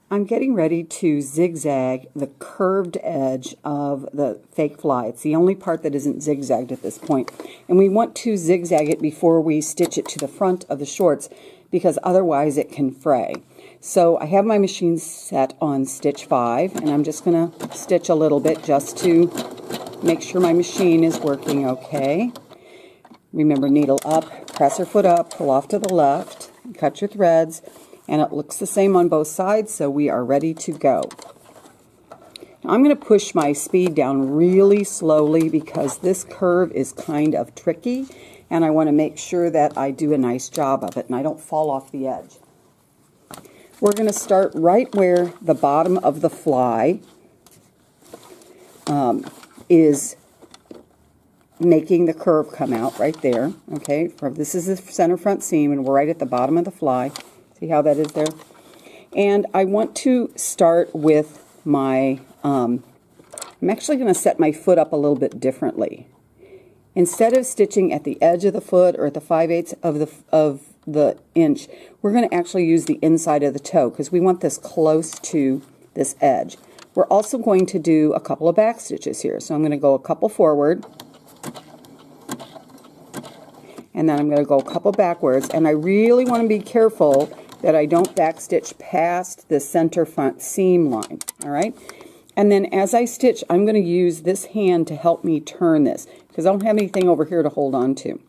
I'm getting ready to zigzag the curved edge of the fake fly. It's the only part that isn't zigzagged at this point. And we want to zigzag it before we stitch it to the front of the shorts because otherwise it can fray. So I have my machine set on stitch 5 and I'm just going to stitch a little bit just to make sure my machine is working okay. Remember, needle up, press your foot up, pull off to the left, cut your threads. And it looks the same on both sides, so we are ready to go. Now I'm going to push my speed down really slowly because this curve is kind of tricky, and I want to make sure that I do a nice job of it and I don't fall off the edge. We're going to start right where the bottom of the fly is making the curve come out right there. Okay, this is the center front seam, and we're right at the bottom of the fly. See how that is there? And I want to start with my, I'm actually going to set my foot up a little bit differently. Instead of stitching at the edge of the foot or at the 5/8 of the inch, we're going to actually use the inside of the toe because we want this close to this edge. We're also going to do a couple of back stitches here. So I'm going to go a couple forward. And then I'm going to go a couple backwards. And I really want to be careful that I don't backstitch past the center front seam line, all right? And then as I stitch, I'm going to use this hand to help me turn this because I don't have anything over here to hold on to.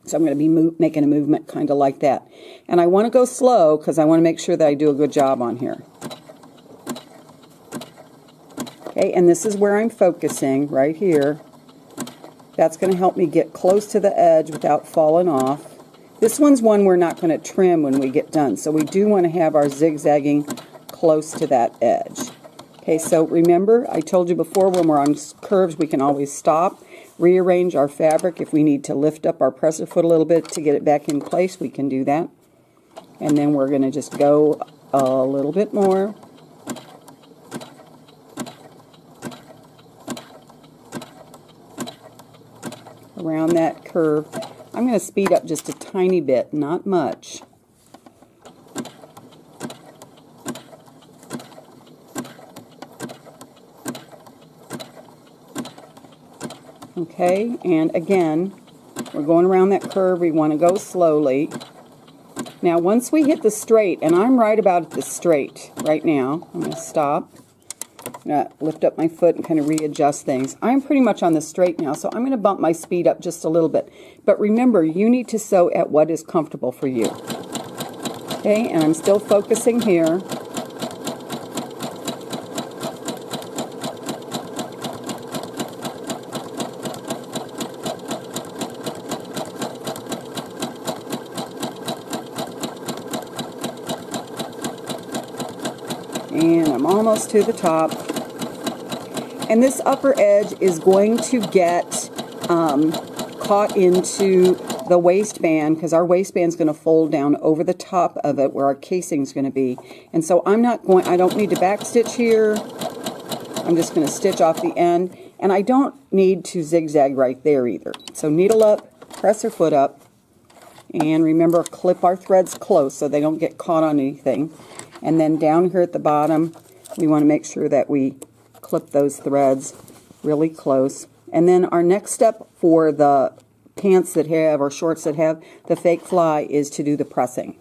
So I'm going to be making a movement kind of like that. And I want to go slow because I want to make sure that I do a good job on here. Okay, and this is where I'm focusing, right here. That's going to help me get close to the edge without falling off. This one's one we're not going to trim when we get done, so we do want to have our zigzagging close to that edge. Okay, so remember, I told you before when we're on curves we can always stop, rearrange our fabric. If we need to lift up our presser foot a little bit to get it back in place, we can do that. And then we're going to just go a little bit more. Around that curve. I'm going to speed up just a tiny bit, not much. Okay, and again, we're going around that curve. We want to go slowly. Now, once we hit the straight, and I'm right about at the straight right now, I'm going to stop. I'm going to lift up my foot and kind of readjust things. I'm pretty much on the straight now, so I'm going to bump my speed up just a little bit. But remember, you need to sew at what is comfortable for you. Okay, and I'm still focusing here. And I'm almost to the top. And this upper edge is going to get caught into the waistband because our waistband is going to fold down over the top of it where our casing is going to be. And so I don't need to backstitch here. I'm just going to stitch off the end. And I don't need to zigzag right there either. So needle up, press your foot up, and remember, clip our threads close so they don't get caught on anything. And then down here at the bottom, we want to make sure that we clip those threads really close. And then our next step for the pants that have, or shorts that have the fake fly, is to do the pressing.